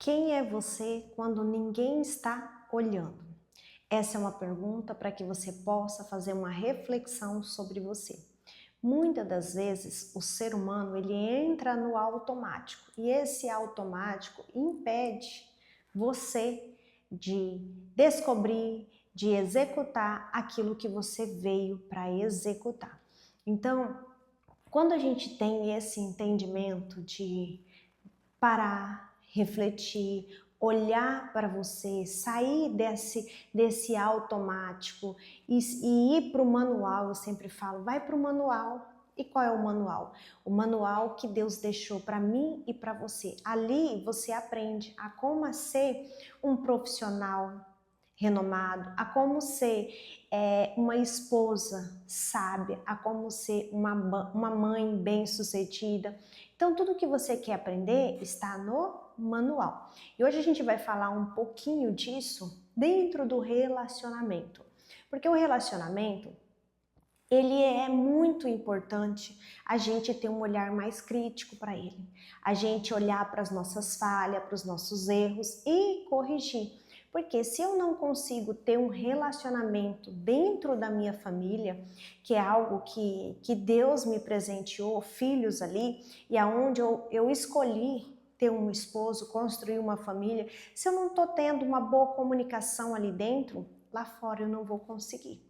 Quem é você quando ninguém está olhando? Essa é uma pergunta para que você possa fazer uma reflexão sobre você. Muitas das vezes o ser humano ele entra no automático e esse automático impede você de descobrir, de executar aquilo que você veio para executar. Então, quando a gente tem esse entendimento de parar, refletir, olhar para você, sair desse automático e ir para o manual. Eu sempre falo, vai para o manual. E qual é o manual? O manual que Deus deixou para mim e para você. Ali você aprende a como ser um profissional renomado, a como ser uma esposa sábia, a como ser uma mãe bem-sucedida. Então, tudo que você quer aprender está no manual. E hoje a gente vai falar um pouquinho disso dentro do relacionamento. Porque o relacionamento, ele é muito importante a gente ter um olhar mais crítico para ele. A gente olhar para as nossas falhas, para os nossos erros e corrigir. Porque se eu não consigo ter um relacionamento dentro da minha família, que é algo que Deus me presenteou, filhos ali, e aonde eu escolhi ter um esposo, construir uma família, se eu não estou tendo uma boa comunicação ali dentro, lá fora eu não vou conseguir.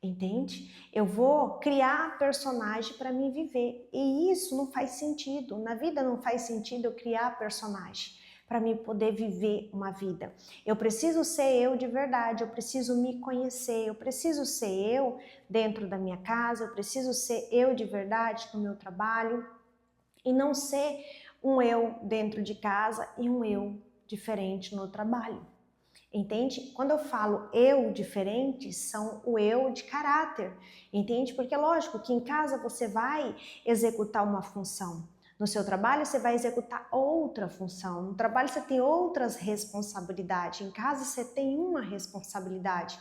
Entende? Eu vou criar personagem para mim viver. E isso não faz sentido. Na vida não faz sentido eu criar personagem para mim poder viver uma vida. Eu preciso ser eu de verdade, eu preciso me conhecer, eu preciso ser eu dentro da minha casa, eu preciso ser eu de verdade no meu trabalho e não ser um eu dentro de casa e um eu diferente no trabalho. Entende? Quando eu falo eu diferente, são o eu de caráter, entende? Porque é lógico que em casa você vai executar uma função, no seu trabalho você vai executar outra função, no trabalho você tem outras responsabilidades, em casa você tem uma responsabilidade.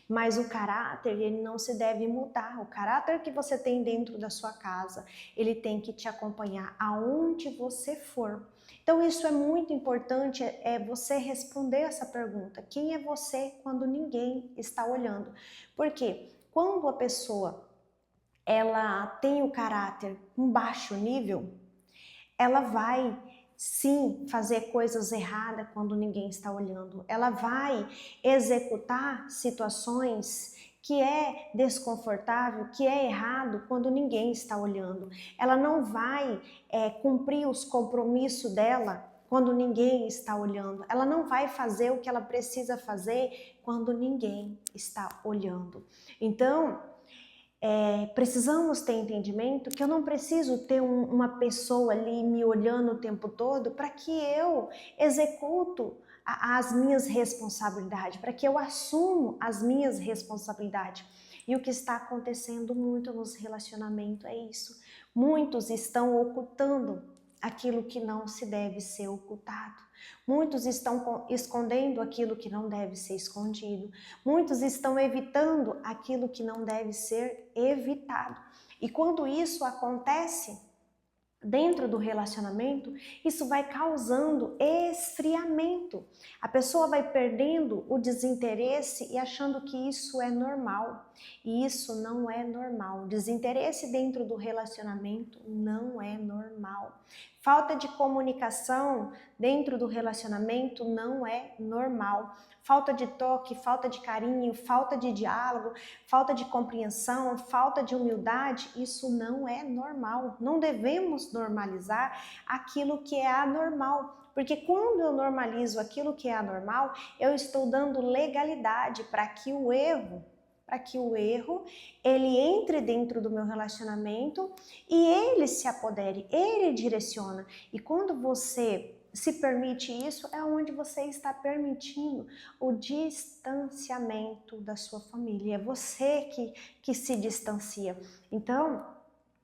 Mas o caráter, ele não se deve mudar. O caráter que você tem dentro da sua casa, ele tem que te acompanhar aonde você for. Então isso é muito importante, é você responder essa pergunta. Quem é você quando ninguém está olhando? Porque quando a pessoa ela tem o caráter em baixo nível, ela vai sim fazer coisas erradas quando ninguém está olhando. Ela vai executar situações que é desconfortável, que é errado quando ninguém está olhando. Ela não vai cumprir os compromissos dela quando ninguém está olhando. Ela não vai fazer o que ela precisa fazer quando ninguém está olhando. Então, precisamos ter entendimento que eu não preciso ter uma pessoa ali me olhando o tempo todo para que eu executo as minhas responsabilidades, para que eu assumo as minhas responsabilidades. E o que está acontecendo muito nos relacionamentos é isso. Muitos estão ocultando aquilo que não se deve ser ocultado. Muitos estão escondendo aquilo que não deve ser escondido. Muitos estão evitando aquilo que não deve ser evitado. E quando isso acontece dentro do relacionamento, isso vai causando esfriamento. A pessoa vai perdendo o desinteresse e achando que isso é normal. E isso não é normal. Desinteresse dentro do relacionamento não é normal. Falta de comunicação dentro do relacionamento não é normal. Falta de toque, falta de carinho, falta de diálogo, falta de compreensão, falta de humildade, isso não é normal. Não devemos normalizar aquilo que é anormal. Porque quando eu normalizo aquilo que é anormal, eu estou dando legalidade para que o erro ele entre dentro do meu relacionamento e ele se apodere, ele direciona. E quando você se permite isso, é onde você está permitindo o distanciamento da sua família. É você que se distancia. Então,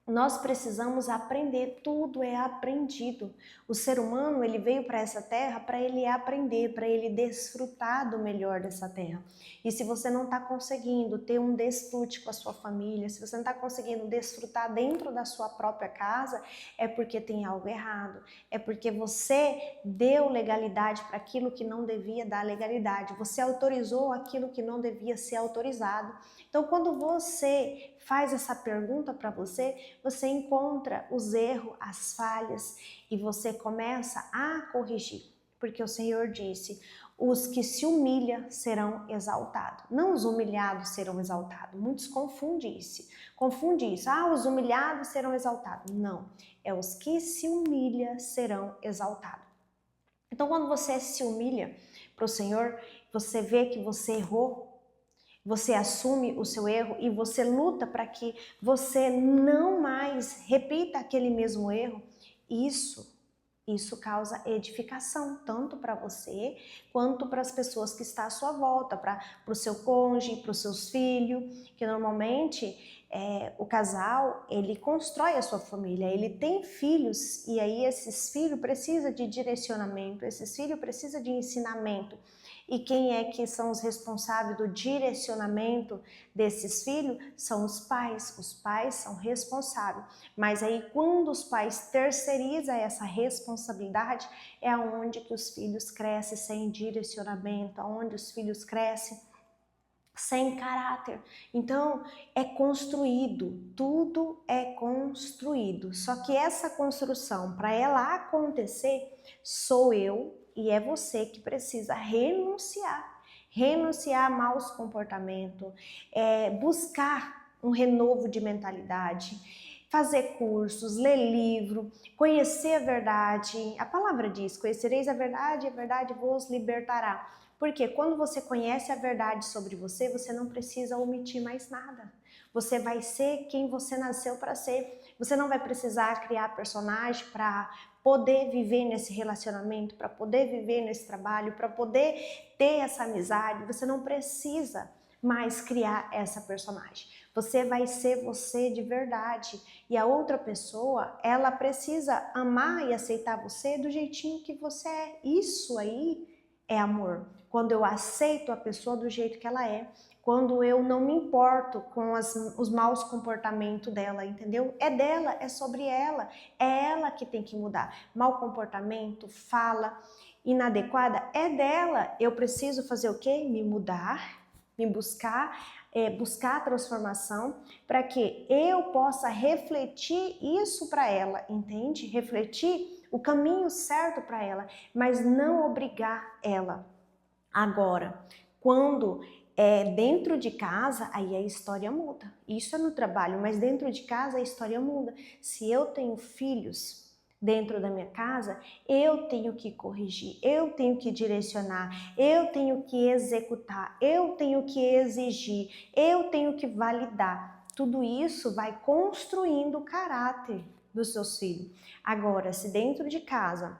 Nós precisamos aprender, tudo é aprendido. O ser humano, ele veio para essa terra para ele aprender, para ele desfrutar do melhor dessa terra. E se você não está conseguindo ter um desfrute com a sua família, se você não está conseguindo desfrutar dentro da sua própria casa, é porque tem algo errado. É porque você deu legalidade para aquilo que não devia dar legalidade. Você autorizou aquilo que não devia ser autorizado. Então, quando você faz essa pergunta para você, você encontra os erros, as falhas e você começa a corrigir. Porque o Senhor disse, os que se humilham serão exaltados. Não os humilhados serão exaltados. Muitos confundem isso. Os humilhados serão exaltados. Não, é os que se humilham serão exaltados. Então, quando você se humilha para o Senhor, você vê que você errou, você assume o seu erro e você luta para que você não mais repita aquele mesmo erro. Isso causa edificação, tanto para você, quanto para as pessoas que estão à sua volta, para o seu cônjuge, para os seus filhos, que normalmente o casal, ele constrói a sua família, ele tem filhos, e aí esses filhos precisam de direcionamento, esses filhos precisam de ensinamento. E quem é que são os responsáveis do direcionamento desses filhos? São os pais. Os pais são responsáveis. Mas aí quando os pais terceirizam essa responsabilidade, é onde que os filhos crescem sem direcionamento, onde os filhos crescem sem caráter. Então, é construído, tudo é construído. Só que essa construção, para ela acontecer, sou eu e é você que precisa renunciar. Renunciar a maus comportamentos, buscar um renovo de mentalidade, fazer cursos, ler livro, conhecer a verdade. A palavra diz, conhecereis a verdade vos libertará. Porque quando você conhece a verdade sobre você, você não precisa omitir mais nada. Você vai ser quem você nasceu para ser. Você não vai precisar criar personagem para poder viver nesse relacionamento, para poder viver nesse trabalho, para poder ter essa amizade. Você não precisa mais criar essa personagem. Você vai ser você de verdade. E a outra pessoa, ela precisa amar e aceitar você do jeitinho que você é. Isso aí é amor. Quando eu aceito a pessoa do jeito que ela é, quando eu não me importo com os maus comportamentos dela, entendeu? É dela, é sobre ela, é ela que tem que mudar. Mau comportamento, fala inadequada, é dela. Eu preciso fazer o quê? Me mudar, me buscar, buscar a transformação para que eu possa refletir isso para ela, entende? Refletir o caminho certo para ela, mas não obrigar ela. Agora, quando é dentro de casa, aí a história muda. Isso é no trabalho, mas dentro de casa a história muda. Se eu tenho filhos dentro da minha casa, eu tenho que corrigir, eu tenho que direcionar, eu tenho que executar, eu tenho que exigir, eu tenho que validar. Tudo isso vai construindo o caráter dos seus filhos. Agora, se dentro de casa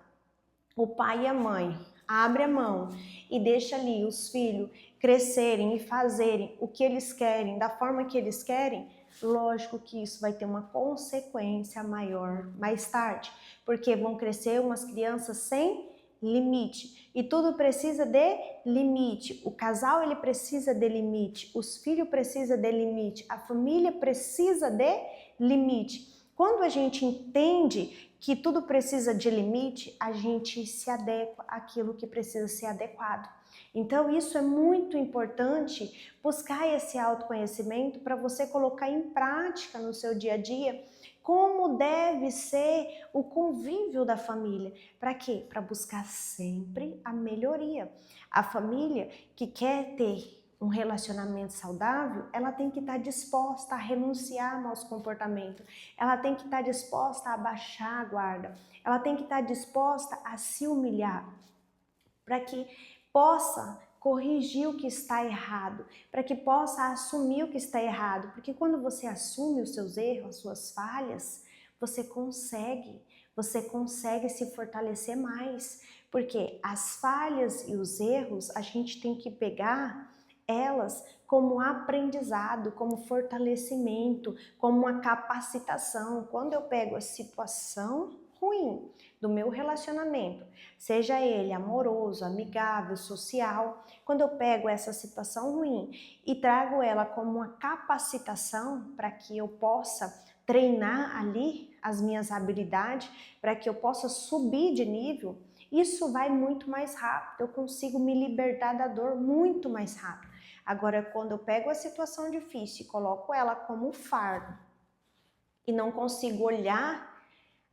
o pai e a mãe abrem a mão e deixa ali os filhos crescerem e fazerem o que eles querem, da forma que eles querem, lógico que isso vai ter uma consequência maior mais tarde, porque vão crescer umas crianças sem limite. E tudo precisa de limite. O casal ele precisa de limite, os filhos precisam de limite, a família precisa de limite. Quando a gente entende que tudo precisa de limite, a gente se adequa àquilo que precisa ser adequado. Então isso é muito importante, buscar esse autoconhecimento para você colocar em prática no seu dia a dia como deve ser o convívio da família. Para quê? Para buscar sempre a melhoria. A família que quer ter um relacionamento saudável, ela tem que estar disposta a renunciar ao maus comportamento, ela tem que estar disposta a baixar a guarda, ela tem que estar disposta a se humilhar, para que possa corrigir o que está errado, para que possa assumir o que está errado, porque quando você assume os seus erros, as suas falhas, você consegue se fortalecer mais, porque as falhas e os erros a gente tem que pegar elas como aprendizado, como fortalecimento, como uma capacitação. Quando eu pego a situação ruim do meu relacionamento, seja ele amoroso, amigável, social, quando eu pego essa situação ruim e trago ela como uma capacitação para que eu possa treinar ali as minhas habilidades, para que eu possa subir de nível, isso vai muito mais rápido, eu consigo me libertar da dor muito mais rápido. Agora, quando eu pego a situação difícil e coloco ela como um fardo e não consigo olhar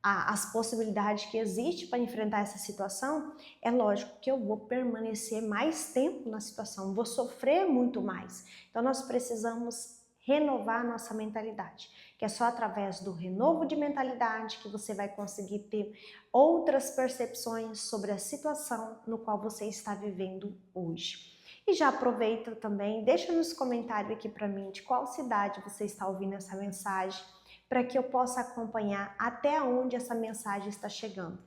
as possibilidades que existem para enfrentar essa situação, é lógico que eu vou permanecer mais tempo na situação, vou sofrer muito mais. Então, nós precisamos renovar a nossa mentalidade, que é só através do renovo de mentalidade que você vai conseguir ter outras percepções sobre a situação no qual você está vivendo hoje. E já aproveita também, deixa nos comentários aqui para mim de qual cidade você está ouvindo essa mensagem, para que eu possa acompanhar até onde essa mensagem está chegando.